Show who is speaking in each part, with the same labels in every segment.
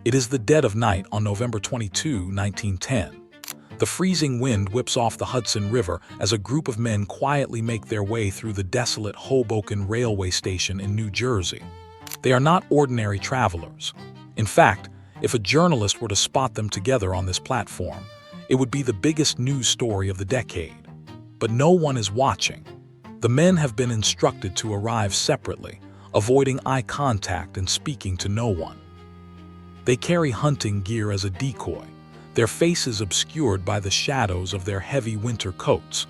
Speaker 1: It is the dead of night on November 22, 1910. The freezing wind whips off the Hudson River as a group of men quietly make their way through the desolate Hoboken railway station in New Jersey. They are not ordinary travelers. In fact, if a journalist were to spot them together on this platform, it would be the biggest news story of the decade. But no one is watching. The men have been instructed to arrive separately, avoiding eye contact and speaking to no one. They carry hunting gear as a decoy, their faces obscured by the shadows of their heavy winter coats.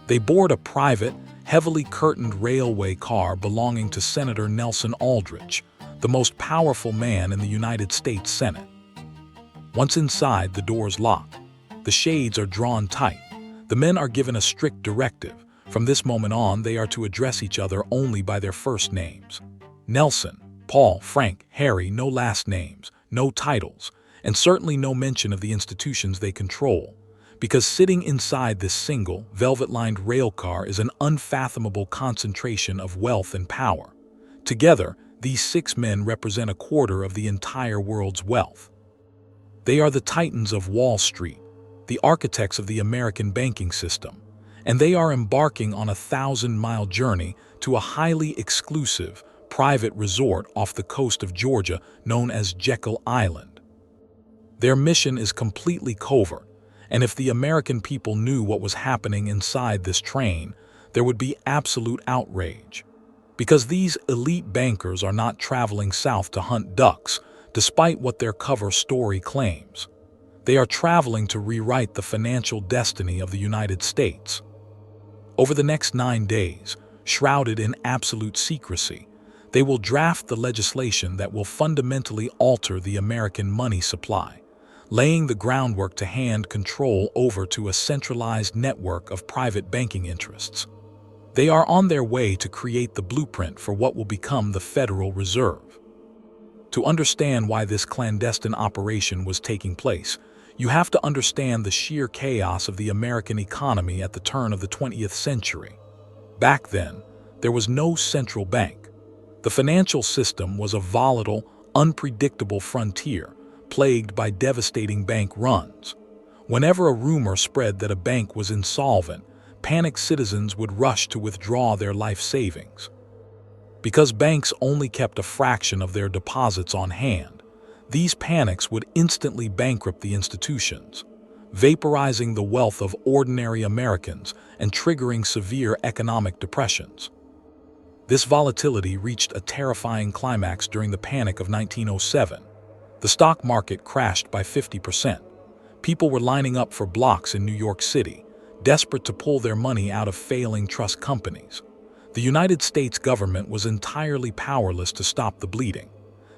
Speaker 1: They board a private, heavily curtained railway car belonging to Senator Nelson Aldrich, the most powerful man in the United States Senate. Once inside, the doors lock. The shades are drawn tight. The men are given a strict directive. From this moment on, they are to address each other only by their first names. Nelson, Paul, Frank, Harry, no last names, no titles, and certainly no mention of the institutions they control, because sitting inside this single, velvet-lined rail car is an unfathomable concentration of wealth and power. Together, these 6 men represent a quarter of the entire world's wealth. They are the titans of Wall Street, the architects of the American banking system, and they are embarking on a 1,000-mile journey to a highly exclusive, private resort off the coast of Georgia known as Jekyll Island. Their mission is completely covert, and if the American people knew what was happening inside this train, there would be absolute outrage. Because these elite bankers are not traveling south to hunt ducks, despite what their cover story claims. They are traveling to rewrite the financial destiny of the United States. Over the next 9 days, shrouded in absolute secrecy, they will draft the legislation that will fundamentally alter the American money supply, laying the groundwork to hand control over to a centralized network of private banking interests. They are on their way to create the blueprint for what will become the Federal Reserve. To understand why this clandestine operation was taking place, you have to understand the sheer chaos of the American economy at the turn of the 20th century. Back then, there was no central bank. The financial system was a volatile, unpredictable frontier, plagued by devastating bank runs. Whenever a rumor spread that a bank was insolvent, panicked citizens would rush to withdraw their life savings. Because banks only kept a fraction of their deposits on hand, these panics would instantly bankrupt the institutions, vaporizing the wealth of ordinary Americans and triggering severe economic depressions. This volatility reached a terrifying climax during the Panic of 1907. The stock market crashed by 50%. People were lining up for blocks in New York City, desperate to pull their money out of failing trust companies. The United States government was entirely powerless to stop the bleeding.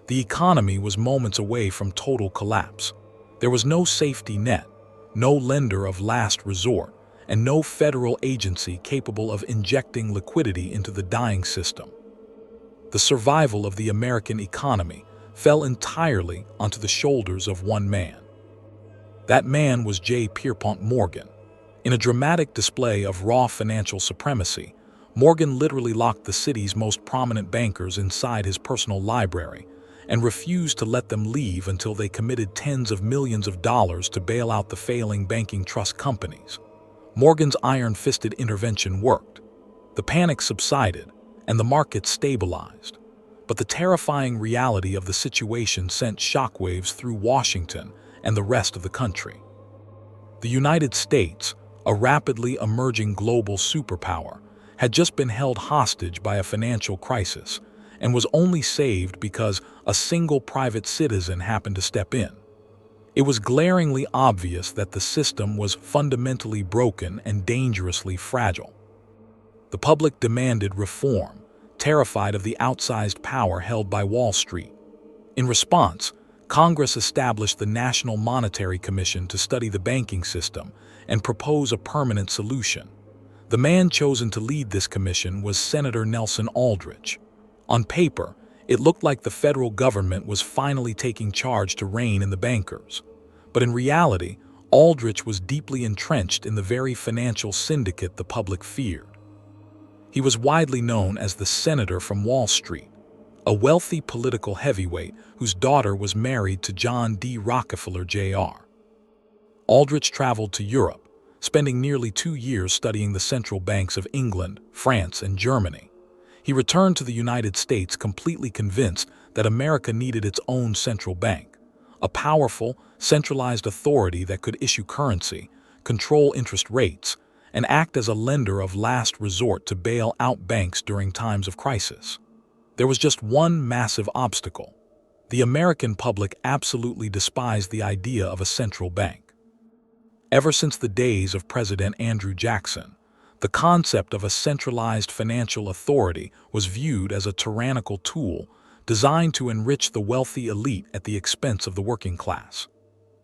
Speaker 1: The economy was moments away from total collapse. There was no safety net, no lender of last resort, and no federal agency capable of injecting liquidity into the dying system. The survival of the American economy fell entirely onto the shoulders of one man. That man was J. Pierpont Morgan. In a dramatic display of raw financial supremacy, Morgan literally locked the city's most prominent bankers inside his personal library and refused to let them leave until they committed tens of millions of dollars to bail out the failing banking trust companies. Morgan's iron-fisted intervention worked. The panic subsided, and the market stabilized. But the terrifying reality of the situation sent shockwaves through Washington and the rest of the country. The United States, a rapidly emerging global superpower, had just been held hostage by a financial crisis and was only saved because a single private citizen happened to step in. It was glaringly obvious that the system was fundamentally broken and dangerously fragile. The public demanded reform, terrified of the outsized power held by Wall Street. In response, Congress established the National Monetary Commission to study the banking system and propose a permanent solution. The man chosen to lead this commission was Senator Nelson Aldrich. On paper, it looked like the federal government was finally taking charge to rein in the bankers. But in reality, Aldrich was deeply entrenched in the very financial syndicate the public feared. He was widely known as the Senator from Wall Street, a wealthy political heavyweight whose daughter was married to John D. Rockefeller Jr. Aldrich traveled to Europe, spending nearly 2 years studying the central banks of England, France, and Germany. He returned to the United States completely convinced that America needed its own central bank, a powerful, centralized authority that could issue currency, control interest rates, and act as a lender of last resort to bail out banks during times of crisis. There was just one massive obstacle. The American public absolutely despised the idea of a central bank. Ever since the days of President Andrew Jackson, the concept of a centralized financial authority was viewed as a tyrannical tool designed to enrich the wealthy elite at the expense of the working class.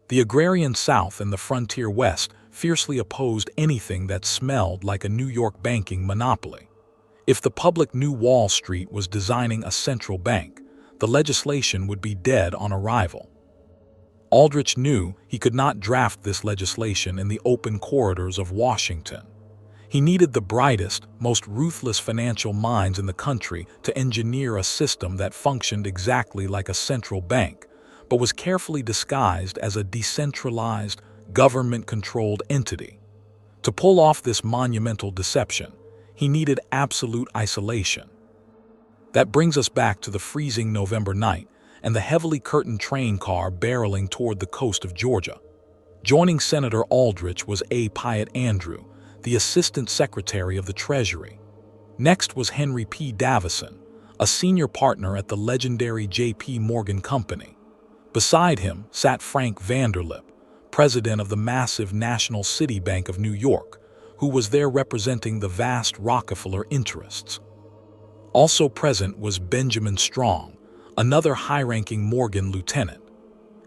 Speaker 1: The agrarian South and the frontier West fiercely opposed anything that smelled like a New York banking monopoly. If the public knew Wall Street was designing a central bank, the legislation would be dead on arrival. Aldrich knew he could not draft this legislation in the open corridors of Washington. He needed the brightest, most ruthless financial minds in the country to engineer a system that functioned exactly like a central bank, but was carefully disguised as a decentralized, government-controlled entity. To pull off this monumental deception, he needed absolute isolation. That brings us back to the freezing November night and the heavily curtained train car barreling toward the coast of Georgia. Joining Senator Aldrich was A. Piatt Andrew, the Assistant Secretary of the Treasury. Next was Henry P. Davison, a senior partner at the legendary J.P. Morgan Company. Beside him sat Frank Vanderlip, president of the massive National City Bank of New York, who was there representing the vast Rockefeller interests. Also present was Benjamin Strong, another high-ranking Morgan lieutenant.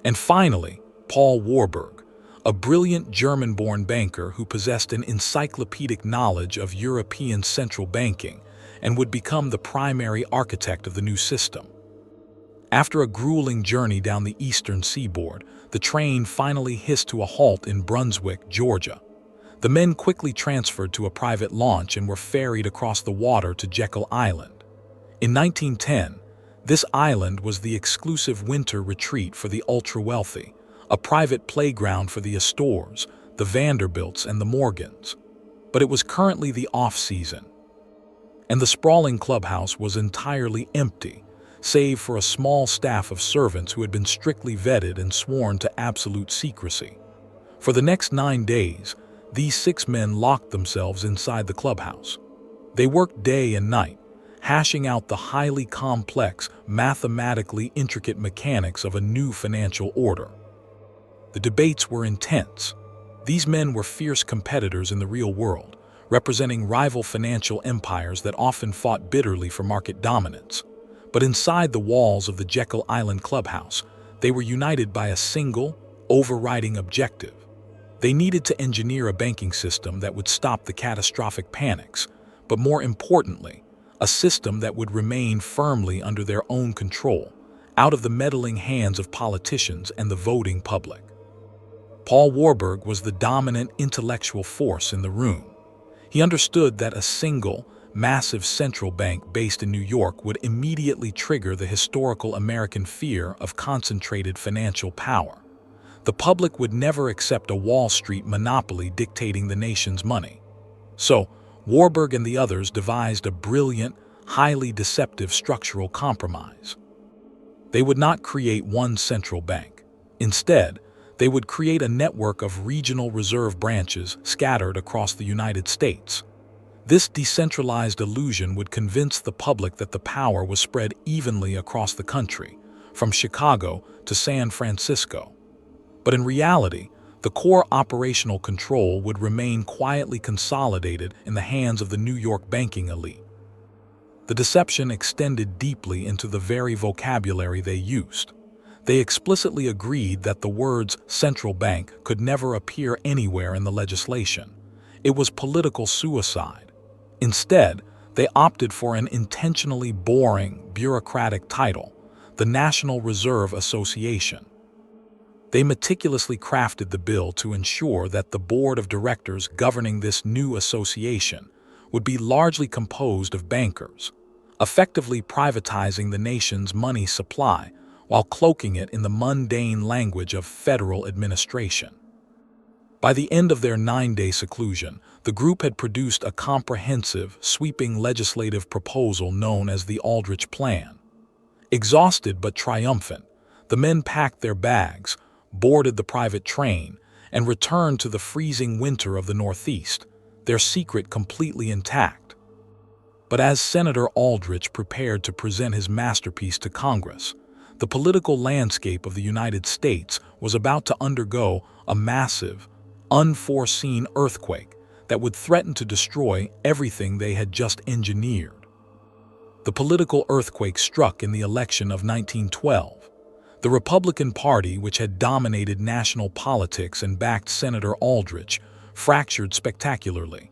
Speaker 1: And finally, Paul Warburg, a brilliant German-born banker who possessed an encyclopedic knowledge of European central banking and would become the primary architect of the new system. After a grueling journey down the eastern seaboard, the train finally hissed to a halt in Brunswick, Georgia. The men quickly transferred to a private launch and were ferried across the water to Jekyll Island. In 1910, this island was the exclusive winter retreat for the ultra-wealthy, a private playground for the Astors, the Vanderbilts, and the Morgans. But it was currently the off-season, and the sprawling clubhouse was entirely empty, save for a small staff of servants who had been strictly vetted and sworn to absolute secrecy. For the next 9 days, these 6 men locked themselves inside the clubhouse. They worked day and night, hashing out the highly complex, mathematically intricate mechanics of a new financial order. The debates were intense. These men were fierce competitors in the real world, representing rival financial empires that often fought bitterly for market dominance. But inside the walls of the Jekyll Island clubhouse, they were united by a single, overriding objective. They needed to engineer a banking system that would stop the catastrophic panics, but more importantly, a system that would remain firmly under their own control, out of the meddling hands of politicians and the voting public. Paul Warburg was the dominant intellectual force in the room. He understood that a single, massive central bank based in New York would immediately trigger the historical American fear of concentrated financial power. The public would never accept a Wall Street monopoly dictating the nation's money. So, Warburg and the others devised a brilliant, highly deceptive structural compromise. They would not create one central bank. Instead, they would create a network of regional reserve branches scattered across the United States. This decentralized illusion would convince the public that the power was spread evenly across the country, from Chicago to San Francisco. But in reality, the core operational control would remain quietly consolidated in the hands of the New York banking elite. The deception extended deeply into the very vocabulary they used. They explicitly agreed that the words central bank could never appear anywhere in the legislation. It was political suicide. Instead, they opted for an intentionally boring, bureaucratic title, the National Reserve Association. They meticulously crafted the bill to ensure that the board of directors governing this new association would be largely composed of bankers, effectively privatizing the nation's money supply while cloaking it in the mundane language of federal administration. By the end of their 9-day seclusion, the group had produced a comprehensive, sweeping legislative proposal known as the Aldrich Plan. Exhausted but triumphant, the men packed their bags, boarded the private train, and returned to the freezing winter of the Northeast, their secret completely intact. But as Senator Aldrich prepared to present his masterpiece to Congress, the political landscape of the United States was about to undergo a massive, unforeseen earthquake that would threaten to destroy everything they had just engineered. The political earthquake struck in the election of 1912. The Republican Party, which had dominated national politics and backed Senator Aldrich, fractured spectacularly.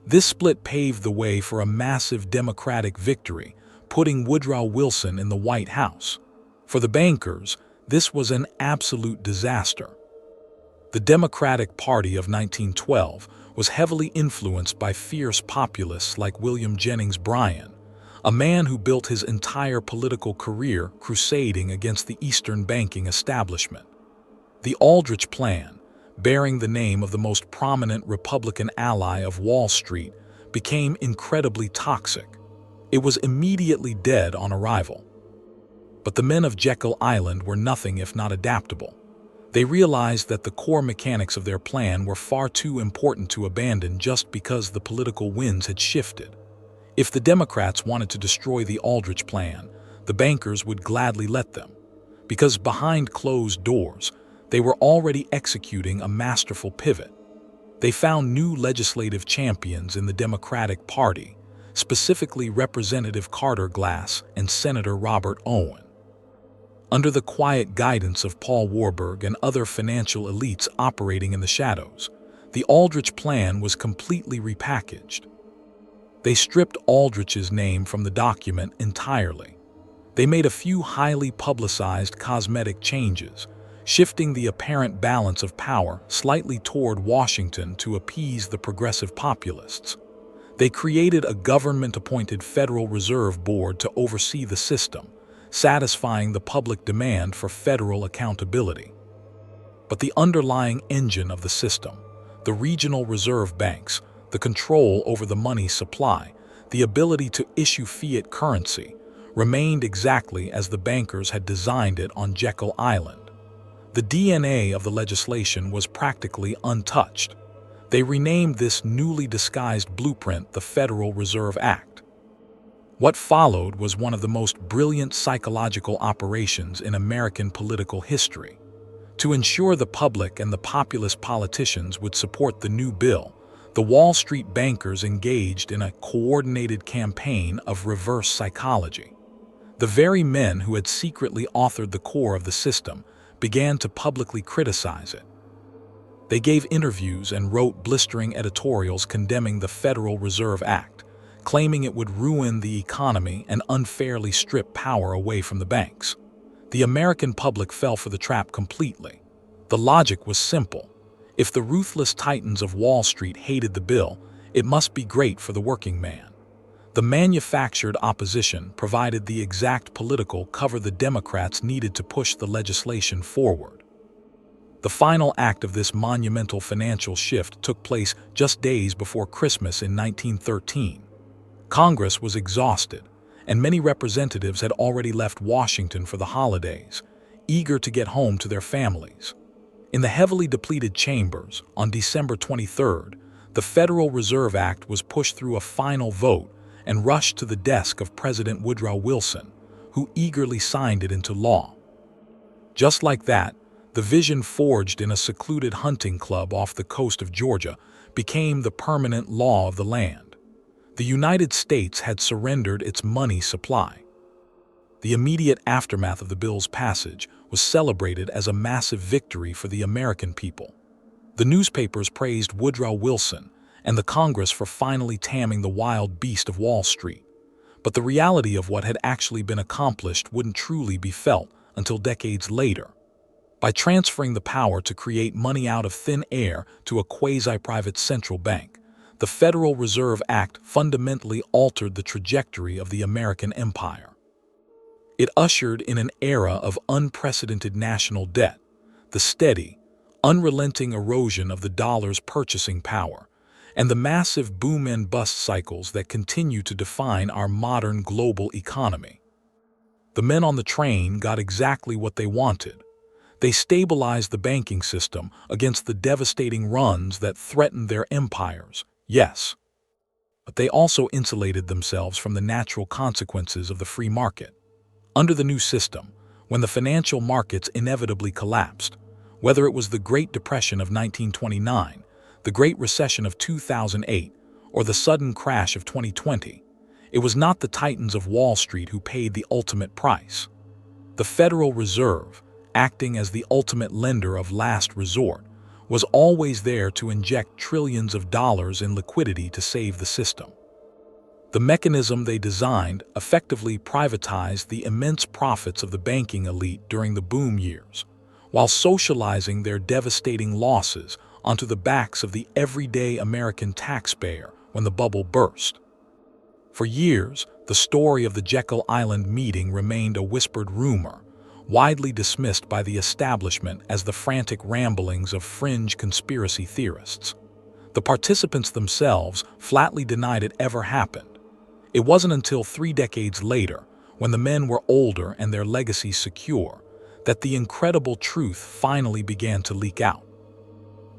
Speaker 1: This split paved the way for a massive Democratic victory, putting Woodrow Wilson in the White House. For the bankers, this was an absolute disaster. The Democratic Party of 1912 was heavily influenced by fierce populists like William Jennings Bryan, a man who built his entire political career crusading against the Eastern banking establishment. The Aldrich Plan, bearing the name of the most prominent Republican ally of Wall Street, became incredibly toxic. It was immediately dead on arrival. But the men of Jekyll Island were nothing if not adaptable. They realized that the core mechanics of their plan were far too important to abandon just because the political winds had shifted. If the Democrats wanted to destroy the Aldrich Plan, the bankers would gladly let them, because behind closed doors, they were already executing a masterful pivot. They found new legislative champions in the Democratic Party, specifically Representative Carter Glass and Senator Robert Owen. Under the quiet guidance of Paul Warburg and other financial elites operating in the shadows, the Aldrich Plan was completely repackaged. They stripped Aldrich's name from the document entirely. They made a few highly publicized cosmetic changes, shifting the apparent balance of power slightly toward Washington to appease the progressive populists. They created a government-appointed Federal Reserve Board to oversee the system, satisfying the public demand for federal accountability. But the underlying engine of the system, the regional reserve banks, the control over the money supply, the ability to issue fiat currency, remained exactly as the bankers had designed it on Jekyll Island. The DNA of the legislation was practically untouched. They renamed this newly disguised blueprint the Federal Reserve Act. What followed was one of the most brilliant psychological operations in American political history. To ensure the public and the populist politicians would support the new bill, the Wall Street bankers engaged in a coordinated campaign of reverse psychology. The very men who had secretly authored the core of the system began to publicly criticize it. They gave interviews and wrote blistering editorials condemning the Federal Reserve Act, claiming it would ruin the economy and unfairly strip power away from the banks. The American public fell for the trap completely. The logic was simple. If the ruthless titans of Wall Street hated the bill, it must be great for the working man. The manufactured opposition provided the exact political cover the Democrats needed to push the legislation forward. The final act of this monumental financial shift took place just days before Christmas in 1913. Congress was exhausted, and many representatives had already left Washington for the holidays, eager to get home to their families. In the heavily depleted chambers, on December 23rd, the Federal Reserve Act was pushed through a final vote and rushed to the desk of President Woodrow Wilson, who eagerly signed it into law. Just like that, the vision forged in a secluded hunting club off the coast of Georgia became the permanent law of the land. The United States had surrendered its money supply. The immediate aftermath of the bill's passage was celebrated as a massive victory for the American people. The newspapers praised Woodrow Wilson and the Congress for finally taming the wild beast of Wall Street. But the reality of what had actually been accomplished wouldn't truly be felt until decades later. By transferring the power to create money out of thin air to a quasi-private central bank, the Federal Reserve Act fundamentally altered the trajectory of the American empire. It ushered in an era of unprecedented national debt, the steady, unrelenting erosion of the dollar's purchasing power, and the massive boom and bust cycles that continue to define our modern global economy. The men on the train got exactly what they wanted. They stabilized the banking system against the devastating runs that threatened their empires, yes. But they also insulated themselves from the natural consequences of the free market. Under the new system, when the financial markets inevitably collapsed, whether it was the Great Depression of 1929, the Great Recession of 2008, or the sudden crash of 2020, it was not the titans of Wall Street who paid the ultimate price. The Federal Reserve, acting as the ultimate lender of last resort, was always there to inject trillions of dollars in liquidity to save the system. The mechanism they designed effectively privatized the immense profits of the banking elite during the boom years, while socializing their devastating losses onto the backs of the everyday American taxpayer when the bubble burst. For years, the story of the Jekyll Island meeting remained a whispered rumor, widely dismissed by the establishment as the frantic ramblings of fringe conspiracy theorists. The participants themselves flatly denied it ever happened. It wasn't until 3 decades later, when the men were older and their legacies secure, that the incredible truth finally began to leak out.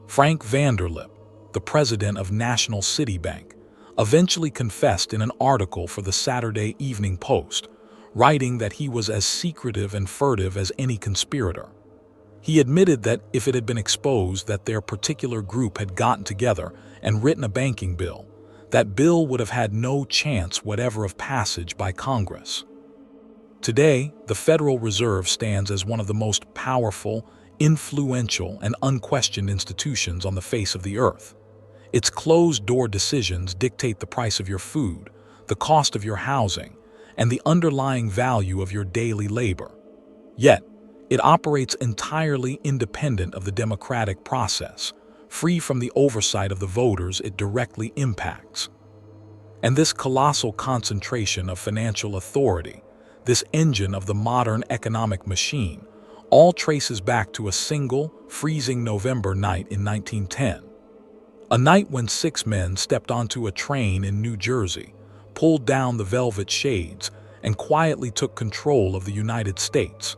Speaker 1: Frank Vanderlip, the president of National City Bank, eventually confessed in an article for the Saturday Evening Post, writing that he was as secretive and furtive as any conspirator. He admitted that if it had been exposed that their particular group had gotten together and written a banking bill, that bill would have had no chance whatever of passage by Congress. Today, the Federal Reserve stands as one of the most powerful, influential, and unquestioned institutions on the face of the earth. Its closed-door decisions dictate the price of your food, the cost of your housing, and the underlying value of your daily labor. Yet, it operates entirely independent of the democratic process, free from the oversight of the voters it directly impacts. And this colossal concentration of financial authority, this engine of the modern economic machine, all traces back to a single, freezing November night in 1910. A night when 6 men stepped onto a train in New Jersey, pulled down the velvet shades, and quietly took control of the United States.